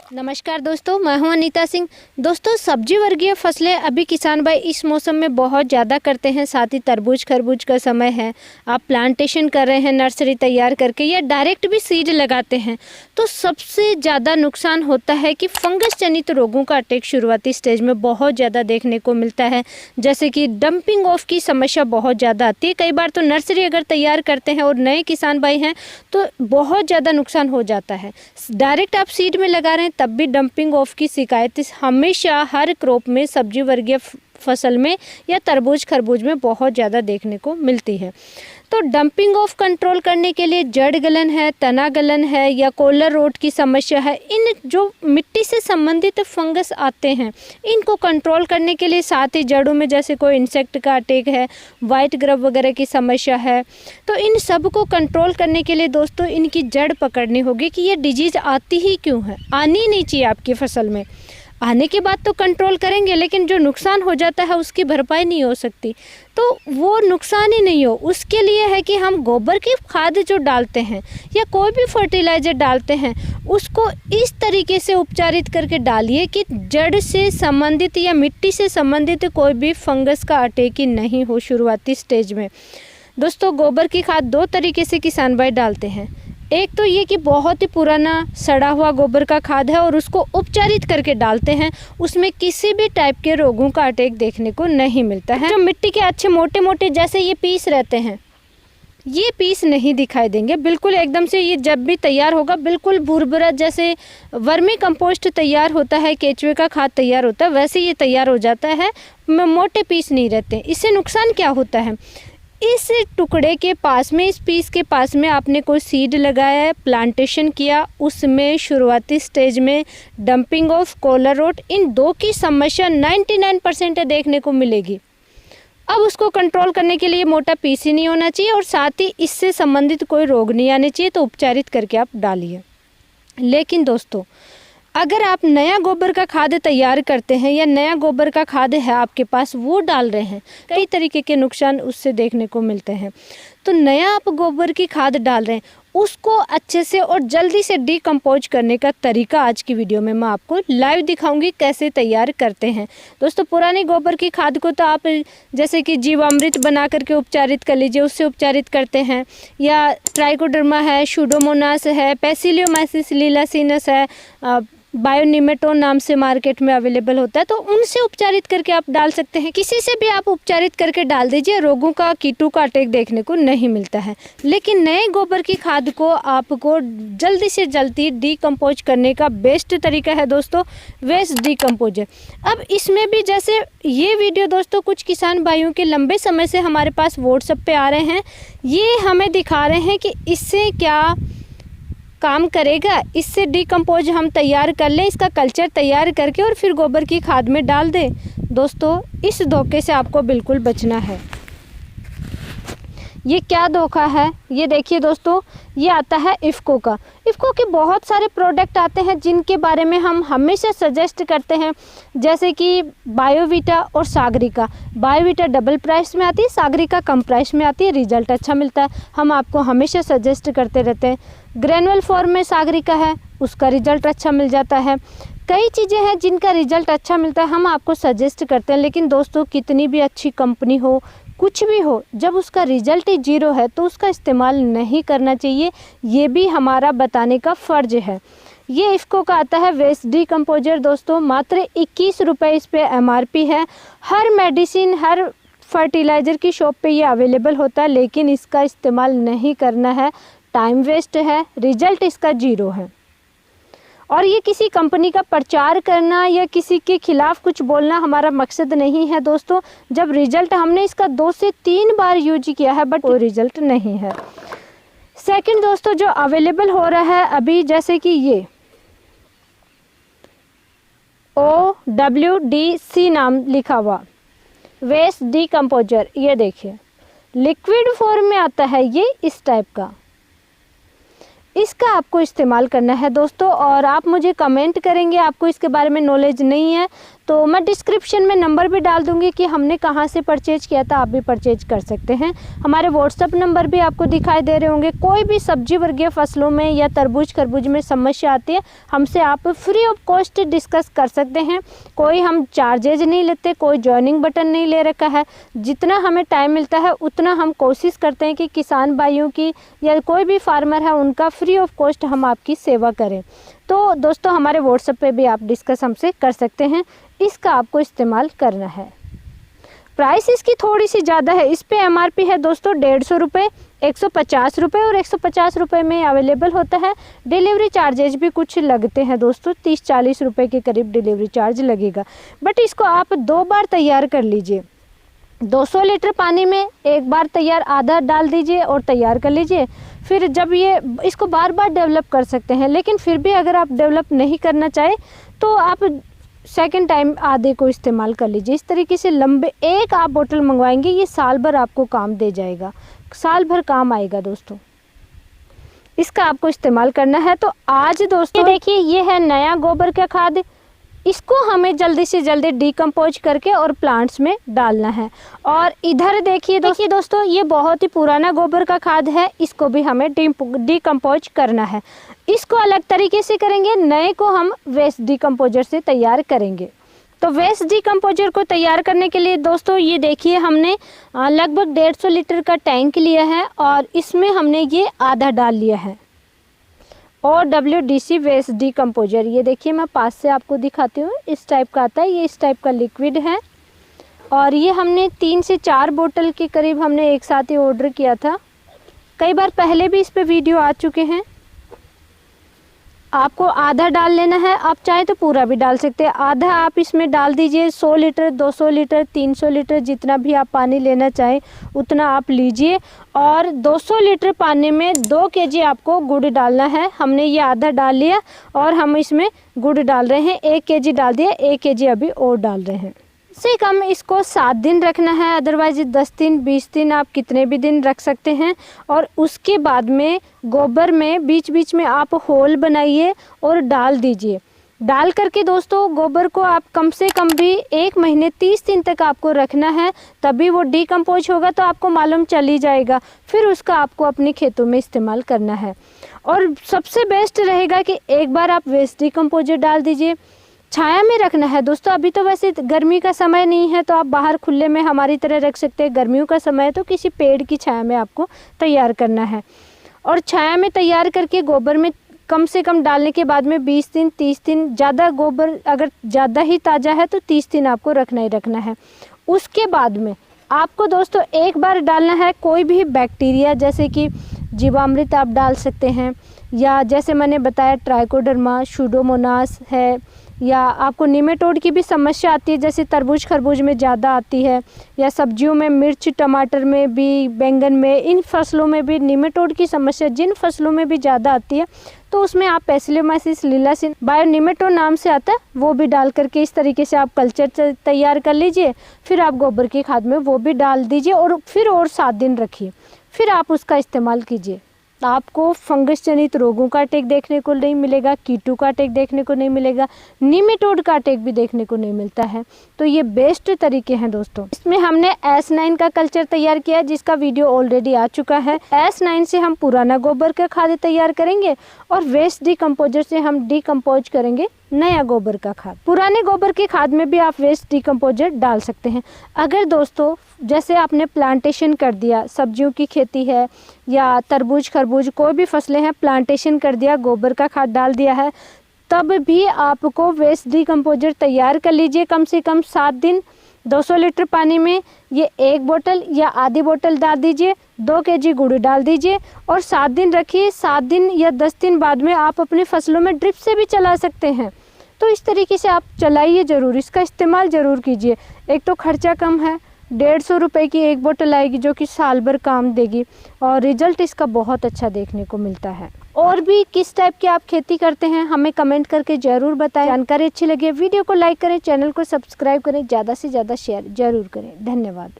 नमस्कार दोस्तों, मैं हूं अनीता सिंह। दोस्तों, सब्जी वर्गीय फसलें अभी किसान भाई इस मौसम में बहुत ज़्यादा करते हैं। साथ ही तरबूज खरबूज का समय है, आप प्लांटेशन कर रहे हैं नर्सरी तैयार करके या डायरेक्ट भी सीड लगाते हैं, तो सबसे ज़्यादा नुकसान होता है कि फंगस जनित रोगों का अटैक शुरुआती स्टेज में बहुत ज़्यादा देखने को मिलता है। जैसे कि डंपिंग ऑफ की समस्या बहुत ज़्यादा आती है। कई बार तो नर्सरी अगर तैयार करते हैं और नए किसान भाई हैं तो बहुत ज़्यादा नुकसान हो जाता है। डायरेक्ट आप सीड में लगा रहे हैं तब भी डंपिंग ऑफ की शिकायत हमेशा हर क्रॉप में, सब्जी वर्गीय फसल में या तरबूज खरबूज में बहुत ज़्यादा देखने को मिलती है। तो डंपिंग ऑफ कंट्रोल करने के लिए जड़ गलन है, तना गलन है या कॉलर रोट की समस्या है, इन जो मिट्टी से संबंधित फंगस आते हैं इनको कंट्रोल करने के लिए, साथ ही जड़ों में जैसे कोई इंसेक्ट का अटैक है, वाइट ग्रब वगैरह की समस्या है, तो इन सब को कंट्रोल करने के लिए दोस्तों इनकी जड़ पकड़नी होगी कि ये डिजीज़ आती ही क्यों है। आनी नहीं चाहिए आपकी फसल में। आने के बाद तो कंट्रोल करेंगे, लेकिन जो नुकसान हो जाता है उसकी भरपाई नहीं हो सकती, तो वो नुकसान ही नहीं हो। उसके लिए है कि हम गोबर की खाद जो डालते हैं या कोई भी फर्टिलाइज़र डालते हैं उसको इस तरीके से उपचारित करके डालिए कि जड़ से संबंधित या मिट्टी से संबंधित कोई भी फंगस का अटैक ही नहीं हो शुरुआती स्टेज में। दोस्तों, गोबर की खाद दो तरीके से किसान भाई डालते हैं। एक तो ये कि बहुत ही पुराना सड़ा हुआ गोबर का खाद है और उसको उपचारित करके डालते हैं, उसमें किसी भी टाइप के रोगों का अटैक देखने को नहीं मिलता है। जो मिट्टी के अच्छे मोटे मोटे जैसे ये पीस रहते हैं, ये पीस नहीं दिखाई देंगे बिल्कुल एकदम से। ये जब भी तैयार होगा बिल्कुल भुरभुरा, जैसे वर्मी कंपोस्ट तैयार होता है, केचुए का खाद तैयार होता है, वैसे ये तैयार हो जाता है। मोटे पीस नहीं रहते। इससे नुकसान क्या होता है, इस टुकड़े के पास में, इस पीस के पास में आपने कोई सीड लगाया है, प्लांटेशन किया, उसमें शुरुआती स्टेज में डंपिंग ऑफ, कॉलर रोट, इन दो की समस्या 99% देखने को मिलेगी। अब उसको कंट्रोल करने के लिए मोटा पीस ही नहीं होना चाहिए और साथ ही इससे संबंधित कोई रोग नहीं आने चाहिए, तो उपचारित करके आप डालिए। लेकिन दोस्तों, अगर आप नया गोबर का खाद तैयार करते हैं या नया गोबर का खाद है आपके पास, वो डाल रहे हैं, कई तरीके के नुकसान उससे देखने को मिलते हैं। तो नया आप गोबर की खाद डाल रहे हैं, उसको अच्छे से और जल्दी से डिकम्पोज करने का तरीका आज की वीडियो में मैं आपको लाइव दिखाऊंगी कैसे तैयार करते हैं। दोस्तों, पुरानी गोबर की खाद को तो आप जैसे कि जीवामृत बना करके उपचारित कर लीजिए, उससे उपचारित करते हैं, या ट्राइकोडर्मा है, सूडोमोनास है, पैसिलियोमाइसिस लिलासिनस है, बायोनिमेटोन नाम से मार्केट में अवेलेबल होता है, तो उनसे उपचारित करके आप डाल सकते हैं। किसी से भी आप उपचारित करके डाल दीजिए, रोगों का, कीटों का अटैक देखने को नहीं मिलता है। लेकिन नए गोबर की खाद को आपको जल्दी से जल्दी डिकम्पोज करने का बेस्ट तरीका है दोस्तों, वेस्ट डिकम्पोजर। अब इसमें भी जैसे ये वीडियो दोस्तों कुछ किसान भाइयों के लंबे समय से हमारे पास व्हाट्सएप पे आ रहे हैं, ये हमें दिखा रहे हैं कि इससे क्या काम करेगा, इससे डिकम्पोज हम तैयार कर लें, इसका कल्चर तैयार करके और फिर गोबर की खाद में डाल दें। दोस्तों, इस धोखे से आपको बिल्कुल बचना है। ये क्या धोखा है, ये देखिए दोस्तों, ये आता है इफ़को का। इफ़को के बहुत सारे प्रोडक्ट आते हैं जिनके बारे में हम हमेशा सजेस्ट करते हैं, जैसे कि बायोवीटा और सागरिका। बायोवीटा डबल प्राइस में आती है, सागरिका कम प्राइस में आती है, रिजल्ट अच्छा मिलता है, हम आपको हमेशा सजेस्ट करते रहते हैं। ग्रेनुअल फॉर्म में सागरिका है, उसका रिजल्ट अच्छा मिल जाता है। कई चीज़ें हैं जिनका रिजल्ट अच्छा मिलता है, हम आपको सजेस्ट करते हैं। लेकिन दोस्तों, कितनी भी अच्छी कंपनी हो, कुछ भी हो, जब उसका रिजल्ट ही जीरो है तो उसका इस्तेमाल नहीं करना चाहिए, ये भी हमारा बताने का फ़र्ज है। ये इफ़को का आता है वेस्ट डिकम्पोजर दोस्तों, मात्र 21 रुपये इस पर MRP है। हर मेडिसिन, हर फर्टिलाइज़र की शॉप पे ये अवेलेबल होता है, लेकिन इसका इस्तेमाल नहीं करना है, टाइम वेस्ट है, रिजल्ट इसका जीरो है। और ये किसी कंपनी का प्रचार करना या किसी के खिलाफ कुछ बोलना हमारा मकसद नहीं है दोस्तों। जब रिजल्ट हमने इसका 2 से 3 बार यूज किया है बट वो रिजल्ट नहीं है। सेकंड दोस्तों, जो अवेलेबल हो रहा है अभी, जैसे कि ये OWDC नाम लिखा हुआ वेस्ट डिकम्पोजर, ये देखिए लिक्विड फॉर्म में आता है, ये इस टाइप का। इसका आपको इस्तेमाल करना है दोस्तों। और आप मुझे कमेंट करेंगे, आपको इसके बारे में नॉलेज नहीं है तो मैं डिस्क्रिप्शन में नंबर भी डाल दूंगी कि हमने कहाँ से परचेज किया था, आप भी परचेज कर सकते हैं। हमारे व्हाट्सअप नंबर भी आपको दिखाई दे रहे होंगे। कोई भी सब्जी वर्गीय फसलों में या तरबूज खरबूज में समस्या आती है, हमसे आप फ्री ऑफ कॉस्ट डिस्कस कर सकते हैं। कोई हम चार्जेज नहीं लेते, कोई ज्वाइनिंग बटन नहीं ले रखा है। जितना हमें टाइम मिलता है उतना हम कोशिश करते हैं कि किसान भाइयों की या कोई भी फार्मर है उनका फ्री ऑफ कॉस्ट हम आपकी सेवा करें। तो दोस्तों हमारे व्हाट्सएप पे भी आप डिस्कस हमसे कर सकते हैं। इसका आपको इस्तेमाल करना है। प्राइस इसकी थोड़ी सी ज़्यादा है। इस पे एमआरपी है दोस्तों 150 रुपये, 150 रुपये और 150 रुपये में अवेलेबल होता है। डिलीवरी चार्जेज भी कुछ लगते हैं दोस्तों, 30-40 रुपये के करीब डिलीवरी चार्ज लगेगा। बट इसको आप 2 बार तैयार कर लीजिए। 200 लीटर पानी में एक बार तैयार आधा डाल दीजिए और तैयार कर लीजिए। फिर जब ये इसको बार बार डेवलप कर सकते हैं, लेकिन फिर भी अगर आप डेवलप नहीं करना चाहे तो आप सेकंड टाइम आधे को इस्तेमाल कर लीजिए। इस तरीके से लंबे एक आप बोतल मंगवाएंगे, ये साल भर आपको काम दे जाएगा, साल भर काम आएगा दोस्तों। इसका आपको इस्तेमाल करना है। तो आज दोस्तों देखिए ये है नया गोबर का खाद। इसको हमें जल्दी से जल्दी डिकम्पोज करके और प्लांट्स में डालना है। और इधर देखिए दोस्तों ये बहुत ही पुराना गोबर का खाद है, इसको भी हमें डिकम्पोज करना है। इसको अलग तरीके से करेंगे, नए को हम वेस्ट डिकम्पोजर से तैयार करेंगे। तो वेस्ट डिकम्पोजर को तैयार करने के लिए दोस्तों ये देखिए हमने लगभग 150 लीटर का टैंक लिया है और इसमें हमने ये आधा डाल लिया है और WDC वेस्ट डिकम्पोजर। ये देखिए मैं पास से आपको दिखाती हूँ, इस टाइप का आता है, ये इस टाइप का लिक्विड है। और ये हमने 3 से 4 बोतल के करीब हमने एक साथ ही ऑर्डर किया था। कई बार पहले भी इस पे वीडियो आ चुके हैं। आपको आधा डाल लेना है, आप चाहे तो पूरा भी डाल सकते हैं। आधा आप इसमें डाल दीजिए। 100 लीटर, 200 लीटर, 300 लीटर जितना भी आप पानी लेना चाहें उतना आप लीजिए। और 200 लीटर पानी में 2 kg आपको गुड़ डालना है। हमने ये आधा डाल लिया और हम इसमें गुड़ डाल रहे हैं। 1 kg डाल दिया, 1 kg अभी और डाल रहे हैं। से कम इसको 7 दिन रखना है, अदरवाइज 10 दिन 20 दिन आप कितने भी दिन रख सकते हैं। और उसके बाद में गोबर में बीच बीच में आप होल बनाइए और डाल दीजिए। डाल करके दोस्तों गोबर को आप कम से कम भी 1 महीने 30 दिन तक आपको रखना है, तभी वो डिकम्पोज होगा तो आपको मालूम चल ही जाएगा। फिर उसका आपको अपने खेतों में इस्तेमाल करना है। और सबसे बेस्ट रहेगा कि एक बार आप वेस्ट डिकम्पोजर डाल दीजिए, छाया में रखना है दोस्तों। अभी तो वैसे गर्मी का समय नहीं है तो आप बाहर खुले में हमारी तरह रख सकते हैं। गर्मियों का समय है तो किसी पेड़ की छाया में आपको तैयार करना है। और छाया में तैयार करके गोबर में कम से कम डालने के बाद में 20 दिन 30 दिन, ज़्यादा गोबर अगर ज़्यादा ही ताज़ा है तो 30 दिन आपको रखना ही रखना है। उसके बाद में आपको दोस्तों एक बार डालना है कोई भी बैक्टीरिया, जैसे कि जीवामृत आप डाल सकते हैं, या जैसे मैंने बताया ट्राइकोडर्मा, सूडोमोनास है, या आपको निमेटोड की भी समस्या आती है जैसे तरबूज खरबूज में ज़्यादा आती है, या सब्जियों में मिर्च टमाटर में भी, बैंगन में, इन फसलों में भी निमेटोड की समस्या जिन फसलों में भी ज़्यादा आती है तो उसमें आप पैसिलोमाइसिस लिलासिन बायोनिमेटोड नाम से आता है वो भी डाल करके इस तरीके से आप कल्चर तैयार कर लीजिए। फिर आप गोबर की खाद में वो भी डाल दीजिए और फिर और 7 दिन रखिए, फिर आप उसका इस्तेमाल कीजिए। आपको फंगस जनित रोगों का अटैक देखने को नहीं मिलेगा, कीटों का अटैक देखने को नहीं मिलेगा, निमेटोड का अटैक भी देखने को नहीं मिलता है। तो ये बेस्ट तरीके हैं दोस्तों। इसमें हमने S9 का कल्चर तैयार किया जिसका वीडियो ऑलरेडी आ चुका है। S9 से हम पुराना गोबर का खाद तैयार करेंगे और वेस्ट डिकम्पोजर से हम डिकम्पोज करेंगे नया गोबर का खाद। पुराने गोबर के खाद में भी आप वेस्ट डिकम्पोजर डाल सकते हैं। अगर दोस्तों जैसे आपने प्लांटेशन कर दिया, सब्जियों की खेती है या तरबूज खरबूज कोई भी फसलें हैं, प्लांटेशन कर दिया, गोबर का खाद डाल दिया है, तब भी आपको वेस्ट डिकम्पोजर तैयार कर लीजिए। कम से कम 7 दिन 200 लीटर पानी में ये 1 बोतल या आधी बोतल डाल दीजिए, 2 kg गुड़ डाल दीजिए और 7 दिन रखिए। 7 दिन या 10 दिन बाद में आप अपने फसलों में ड्रिप से भी चला सकते हैं। तो इस तरीके से आप चलाइए ज़रूर, इसका इस्तेमाल ज़रूर कीजिए। एक तो खर्चा कम है, 150 रुपये की 1 बोतल आएगी जो कि साल भर काम देगी और रिजल्ट इसका बहुत अच्छा देखने को मिलता है। और भी किस टाइप की आप खेती करते हैं हमें कमेंट करके ज़रूर बताएं। जानकारी अच्छी लगे वीडियो को लाइक करें, चैनल को सब्सक्राइब करें, ज़्यादा से ज़्यादा शेयर ज़रूर करें। धन्यवाद।